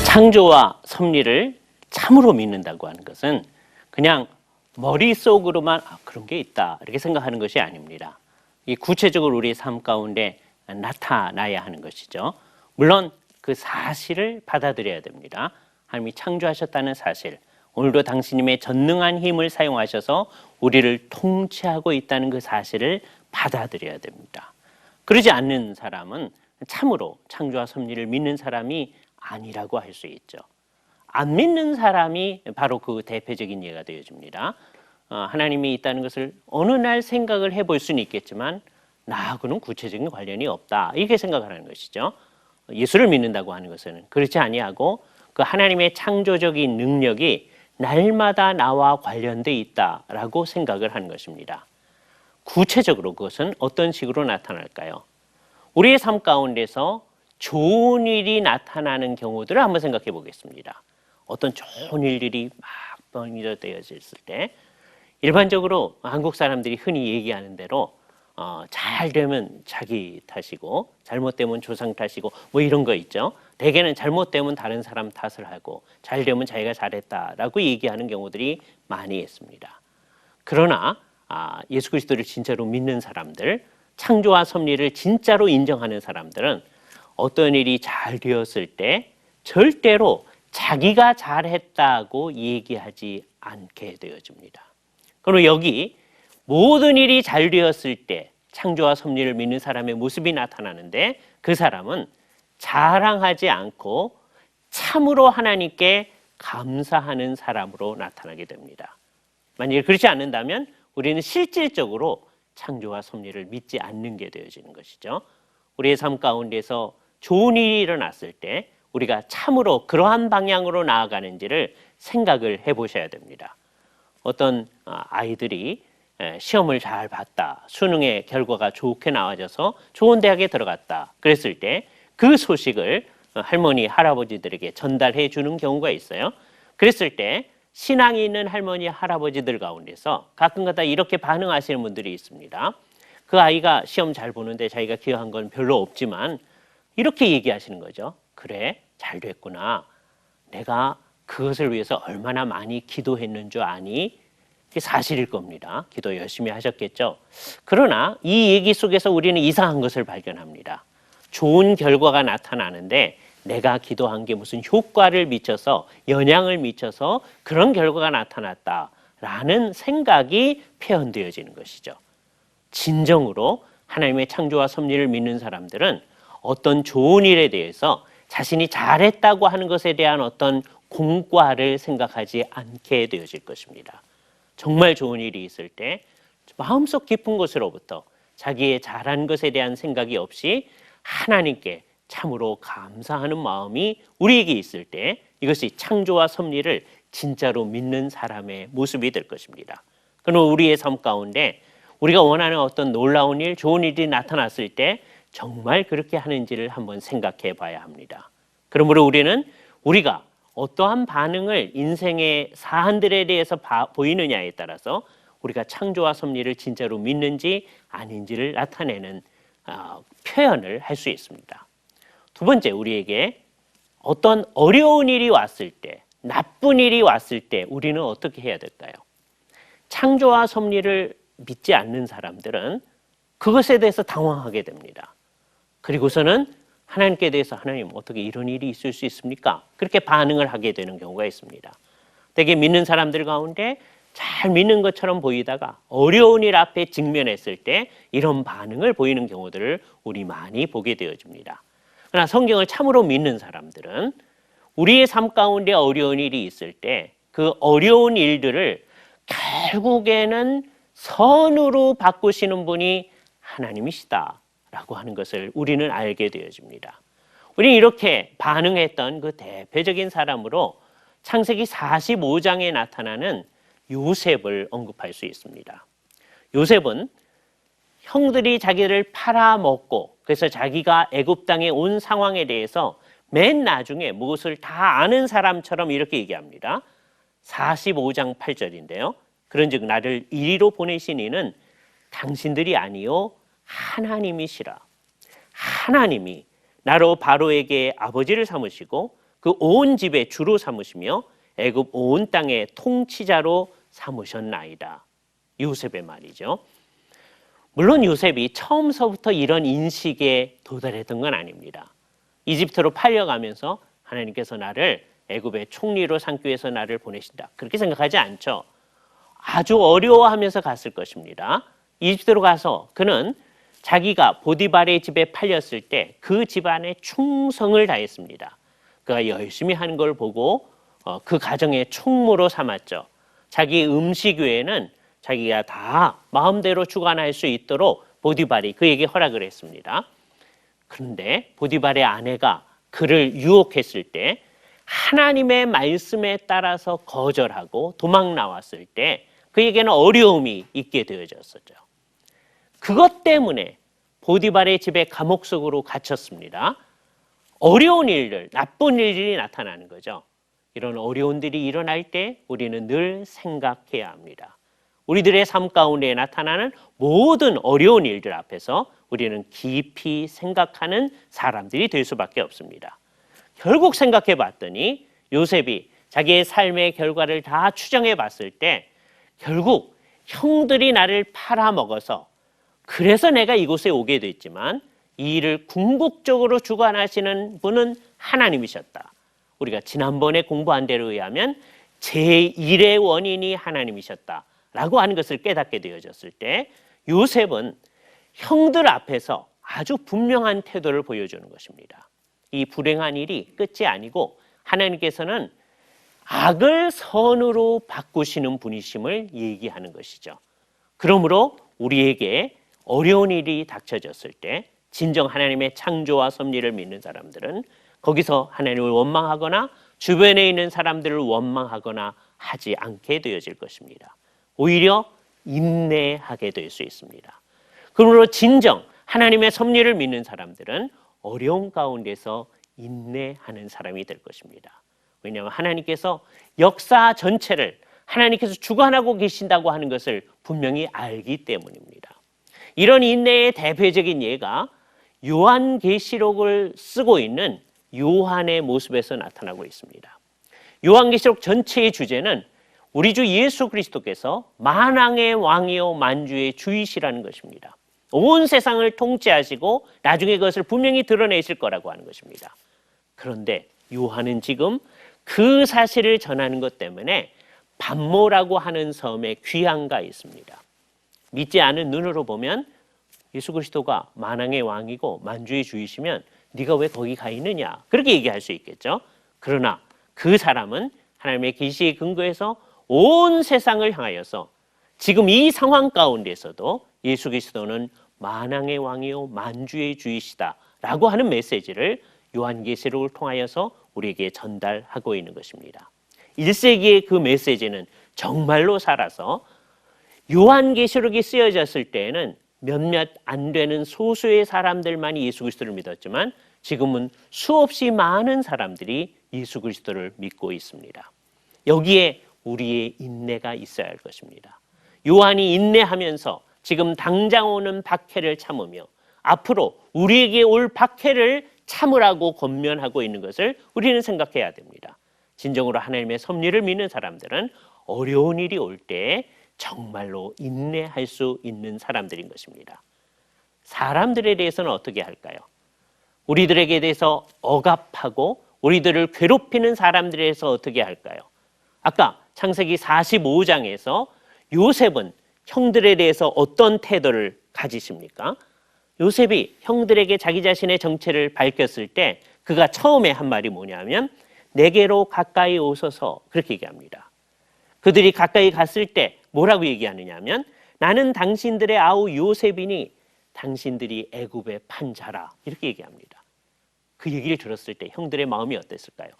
창조와 섭리를 참으로 믿는다고 하는 것은 그냥 머릿속으로만 그런 게 있다 이렇게 생각하는 것이 아닙니다. 이 구체적으로 우리의 삶 가운데 나타나야 하는 것이죠. 물론 그 사실을 받아들여야 됩니다. 하나님이 창조하셨다는 사실, 오늘도 당신님의 전능한 힘을 사용하셔서 우리를 통치하고 있다는 그 사실을 받아들여야 됩니다. 그러지 않는 사람은 참으로 창조와 섭리를 믿는 사람이 아니라고 할 수 있죠. 안 믿는 사람이 바로 그 대표적인 예가 되어집니다. 하나님이 있다는 것을 어느 날 생각을 해볼 수는 있겠지만 나하고는 구체적인 관련이 없다 이렇게 생각하는 것이죠. 예수를 믿는다고 하는 것은 그렇지 아니하고 그 하나님의 창조적인 능력이 날마다 나와 관련돼 있다라고 생각을 하는 것입니다. 구체적으로 그것은 어떤 식으로 나타날까요? 우리의 삶 가운데서 좋은 일이 나타나는 경우들을 한번 생각해 보겠습니다. 어떤 좋은 일들이 막 번져되어졌을 때 일반적으로 한국 사람들이 흔히 얘기하는 대로 잘 되면 자기 탓이고 잘못되면 조상 탓이고 뭐 이런 거 있죠. 대개는 잘못되면 다른 사람 탓을 하고 잘 되면 자기가 잘했다라고 얘기하는 경우들이 많이 있습니다. 그러나 예수 그리스도를 진짜로 믿는 사람들, 창조와 섭리를 진짜로 인정하는 사람들은 어떤 일이 잘 되었을 때 절대로 자기가 잘했다고 얘기하지 않게 되어집니다. 그리고 여기 모든 일이 잘 되었을 때 창조와 섭리를 믿는 사람의 모습이 나타나는데 그 사람은 자랑하지 않고 참으로 하나님께 감사하는 사람으로 나타나게 됩니다. 만약에 그렇지 않는다면 우리는 실질적으로 창조와 섭리를 믿지 않는 게 되어지는 것이죠. 우리의 삶 가운데서 좋은 일이 일어났을 때 우리가 참으로 그러한 방향으로 나아가는지를 생각을 해보셔야 됩니다. 어떤 아이들이 시험을 잘 봤다, 수능의 결과가 좋게 나와져서 좋은 대학에 들어갔다 그랬을 때 그 소식을 할머니, 할아버지들에게 전달해 주는 경우가 있어요. 그랬을 때 신앙이 있는 할머니, 할아버지들 가운데서 가끔가다 이렇게 반응하시는 분들이 있습니다. 그 아이가 시험 잘 보는데 자기가 기여한 건 별로 없지만 이렇게 얘기하시는 거죠. 그래, 잘 됐구나. 내가 그것을 위해서 얼마나 많이 기도했는 줄 아니? 그게 사실일 겁니다. 기도 열심히 하셨겠죠. 그러나 이 얘기 속에서 우리는 이상한 것을 발견합니다. 좋은 결과가 나타나는데 내가 기도한 게 무슨 효과를 미쳐서 영향을 미쳐서 그런 결과가 나타났다라는 생각이 표현되어지는 것이죠. 진정으로 하나님의 창조와 섭리를 믿는 사람들은 어떤 좋은 일에 대해서 자신이 잘했다고 하는 것에 대한 어떤 공과를 생각하지 않게 되어질 것입니다. 정말 좋은 일이 있을 때 마음속 깊은 곳으로부터 자기의 잘한 것에 대한 생각이 없이 하나님께 참으로 감사하는 마음이 우리에게 있을 때 이것이 창조와 섭리를 진짜로 믿는 사람의 모습이 될 것입니다. 그럼 우리의 삶 가운데 우리가 원하는 어떤 놀라운 일, 좋은 일이 나타났을 때 정말 그렇게 하는지를 한번 생각해 봐야 합니다. 그러므로 우리는 우리가 어떠한 반응을 인생의 사안들에 대해서 보이느냐에 따라서 우리가 창조와 섭리를 진짜로 믿는지 아닌지를 나타내는 표현을 할 수 있습니다. 두 번째, 우리에게 어떤 어려운 일이 왔을 때, 나쁜 일이 왔을 때 우리는 어떻게 해야 될까요? 창조와 섭리를 믿지 않는 사람들은 그것에 대해서 당황하게 됩니다. 그리고서는 하나님께 대해서 하나님 어떻게 이런 일이 있을 수 있습니까? 그렇게 반응을 하게 되는 경우가 있습니다. 되게 믿는 사람들 가운데 잘 믿는 것처럼 보이다가 어려운 일 앞에 직면했을 때 이런 반응을 보이는 경우들을 우리 많이 보게 되어집니다. 그러나 성경을 참으로 믿는 사람들은 우리의 삶 가운데 어려운 일이 있을 때 그 어려운 일들을 결국에는 선으로 바꾸시는 분이 하나님이시다라고 하는 것을 우리는 알게 되어집니다. 우리는 이렇게 반응했던 그 대표적인 사람으로 창세기 45장에 나타나는 요셉을 언급할 수 있습니다. 요셉은 형들이 자기를 팔아먹고 그래서 자기가 애굽 땅에 온 상황에 대해서 맨 나중에 무엇을 다 아는 사람처럼 이렇게 얘기합니다. 45장 8절인데요. 그런즉 나를 이리로 보내신 이는 당신들이 아니요 하나님이시라. 하나님이 나로 바로에게 아버지를 삼으시고 그 온 집에 주로 삼으시며 애굽 온 땅의 통치자로 삼으셨나이다. 요셉의 말이죠. 물론 요셉이 처음서부터 이런 인식에 도달했던 건 아닙니다. 이집트로 팔려가면서 하나님께서 나를 애굽의 총리로 삼기 위해서 나를 보내신다, 그렇게 생각하지 않죠. 아주 어려워하면서 갔을 것입니다. 이집트로 가서 그는 자기가 보디발의 집에 팔렸을 때 그 집안에 충성을 다했습니다. 그가 열심히 하는 걸 보고 그 가정의 총무로 삼았죠. 자기 음식 외에는 자기가 다 마음대로 주관할 수 있도록 보디발이 그에게 허락을 했습니다. 그런데 보디발의 아내가 그를 유혹했을 때 하나님의 말씀에 따라서 거절하고 도망 나왔을 때 그에게는 어려움이 있게 되어졌었죠. 그것 때문에 보디발의 집에 감옥 속으로 갇혔습니다. 어려운 일들, 나쁜 일들이 나타나는 거죠. 이런 어려운 일이 일어날 때 우리는 늘 생각해야 합니다. 우리들의 삶 가운데 나타나는 모든 어려운 일들 앞에서 우리는 깊이 생각하는 사람들이 될 수밖에 없습니다. 결국 생각해 봤더니 요셉이 자기의 삶의 결과를 다 추정해 봤을 때 결국 형들이 나를 팔아먹어서 그래서 내가 이곳에 오게 됐지만 이 일을 궁극적으로 주관하시는 분은 하나님이셨다. 우리가 지난번에 공부한 대로 의하면 제1의 원인이 하나님이셨다라고 하는 것을 깨닫게 되어졌을 때 요셉은 형들 앞에서 아주 분명한 태도를 보여주는 것입니다. 이 불행한 일이 끝이 아니고 하나님께서는 악을 선으로 바꾸시는 분이심을 얘기하는 것이죠. 그러므로 우리에게 어려운 일이 닥쳐졌을 때 진정 하나님의 창조와 섭리를 믿는 사람들은 거기서 하나님을 원망하거나 주변에 있는 사람들을 원망하거나 하지 않게 되어질 것입니다. 오히려 인내하게 될 수 있습니다. 그러므로 진정 하나님의 섭리를 믿는 사람들은 어려운 가운데서 인내하는 사람이 될 것입니다. 왜냐하면 하나님께서 역사 전체를 하나님께서 주관하고 계신다고 하는 것을 분명히 알기 때문입니다. 이런 인내의 대표적인 예가 요한계시록을 쓰고 있는 요한의 모습에서 나타나고 있습니다. 요한계시록 전체의 주제는 우리 주 예수 그리스도께서 만왕의 왕이요 만주의 주이시라는 것입니다. 온 세상을 통치하시고 나중에 그것을 분명히 드러내실 거라고 하는 것입니다. 그런데 요한은 지금 그 사실을 전하는 것 때문에 반모라고 하는 섬에 귀향가 있습니다. 믿지 않은 눈으로 보면 예수 그리스도가 만왕의 왕이고 만주의 주이시면 네가 왜 거기 가 있느냐, 그렇게 얘기할 수 있겠죠. 그러나 그 사람은 하나님의 계시에 근거해서 온 세상을 향하여서 지금 이 상황 가운데서도 예수 그리스도는 만왕의 왕이요 만주의 주이시다라고 하는 메시지를 요한계시록을 통하여서 우리에게 전달하고 있는 것입니다. 1세기의 그 메시지는 정말로 살아서 요한계시록이 쓰여졌을 때에는 몇몇 안 되는 소수의 사람들만이 예수 그리스도를 믿었지만 지금은 수없이 많은 사람들이 예수 그리스도를 믿고 있습니다. 여기에 우리의 인내가 있어야 할 것입니다. 요한이 인내하면서 지금 당장 오는 박해를 참으며 앞으로 우리에게 올 박해를 참으라고 권면하고 있는 것을 우리는 생각해야 됩니다. 진정으로 하나님의 섭리를 믿는 사람들은 어려운 일이 올 때 정말로 인내할 수 있는 사람들인 것입니다. 사람들에 대해서는 어떻게 할까요? 우리들에게 대해서 억압하고 우리들을 괴롭히는 사람들에 대해서 어떻게 할까요? 아까 창세기 45장에서 요셉은 형들에 대해서 어떤 태도를 가지십니까? 요셉이 형들에게 자기 자신의 정체를 밝혔을 때 그가 처음에 한 말이 뭐냐면 내게로 가까이 오소서, 그렇게 얘기합니다. 그들이 가까이 갔을 때 뭐라고 얘기하느냐 하면 나는 당신들의 아우 요셉이니 당신들이 애굽에 판 자라, 이렇게 얘기합니다. 그 얘기를 들었을 때 형들의 마음이 어땠을까요?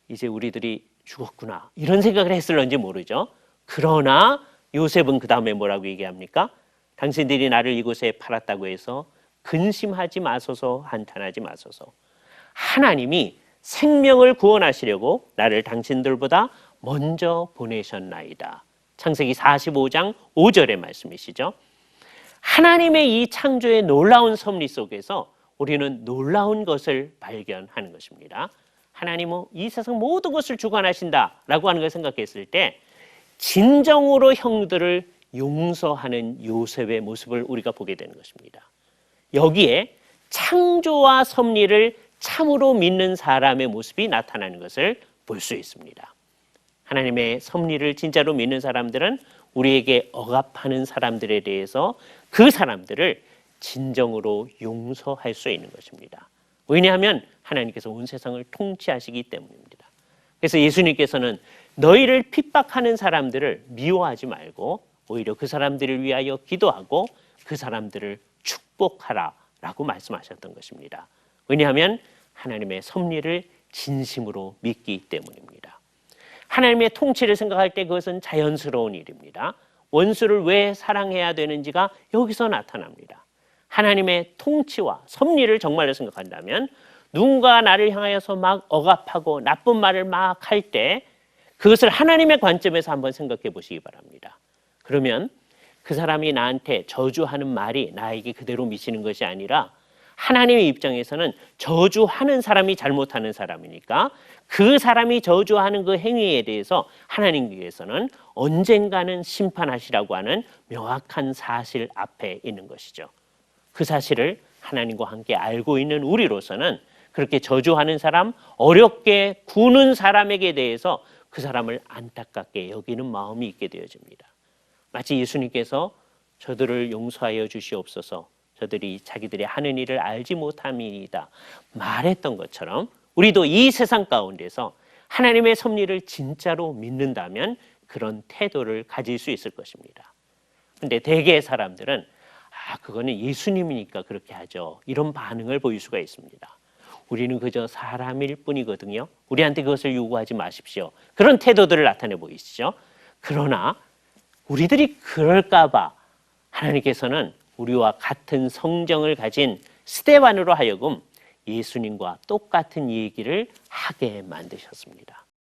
이제 우리들이 죽었구나, 이런 생각을 했을런지 모르죠. 그러나 요셉은 그 다음에 뭐라고 얘기합니까? 당신들이 나를 이곳에 팔았다고 해서 근심하지 마소서, 한탄하지 마소서. 하나님이 생명을 구원하시려고 나를 당신들보다 먼저 보내셨나이다. 창세기 45장 5절의 말씀이시죠. 하나님의 이 창조의 놀라운 섭리 속에서 우리는 놀라운 것을 발견하는 것입니다. 하나님은 이 세상 모든 것을 주관하신다라고 하는 걸 생각했을 때 진정으로 형들을 용서하는 요셉의 모습을 우리가 보게 되는 것입니다. 여기에 창조와 섭리를 참으로 믿는 사람의 모습이 나타나는 것을 볼 수 있습니다. 하나님의 섭리를 진짜로 믿는 사람들은 우리에게 억압하는 사람들에 대해서 그 사람들을 진정으로 용서할 수 있는 것입니다. 왜냐하면 하나님께서 온 세상을 통치하시기 때문입니다. 그래서 예수님께서는 너희를 핍박하는 사람들을 미워하지 말고 오히려 그 사람들을 위하여 기도하고 그 사람들을 축복하라 라고 말씀하셨던 것입니다. 왜냐하면 하나님의 섭리를 진심으로 믿기 때문입니다. 하나님의 통치를 생각할 때 그것은 자연스러운 일입니다. 원수를 왜 사랑해야 되는지가 여기서 나타납니다. 하나님의 통치와 섭리를 정말로 생각한다면 누군가 나를 향하여서 막 억압하고 나쁜 말을 막 할 때 그것을 하나님의 관점에서 한번 생각해 보시기 바랍니다. 그러면 그 사람이 나한테 저주하는 말이 나에게 그대로 미치는 것이 아니라 하나님의 입장에서는 저주하는 사람이 잘못하는 사람이니까 그 사람이 저주하는 그 행위에 대해서 하나님께서는 언젠가는 심판하시라고 하는 명확한 사실 앞에 있는 것이죠. 그 사실을 하나님과 함께 알고 있는 우리로서는 그렇게 저주하는 사람, 어렵게 구는 사람에게 대해서 그 사람을 안타깝게 여기는 마음이 있게 되어집니다. 마치 예수님께서 저들을 용서하여 주시옵소서, 저들이 자기들이 하는 일을 알지 못함이니이다 말했던 것처럼 우리도 이 세상 가운데서 하나님의 섭리를 진짜로 믿는다면 그런 태도를 가질 수 있을 것입니다. 그런데 대개의 사람들은 그거는 예수님이니까 그렇게 하죠, 이런 반응을 보일 수가 있습니다. 우리는 그저 사람일 뿐이거든요. 우리한테 그것을 요구하지 마십시오. 그런 태도들을 나타내 보이시죠. 그러나 우리들이 그럴까 봐 하나님께서는 우리와 같은 성정을 가진 스데반으로 하여금 예수님과 똑같은 얘기를 하게 만드셨습니다.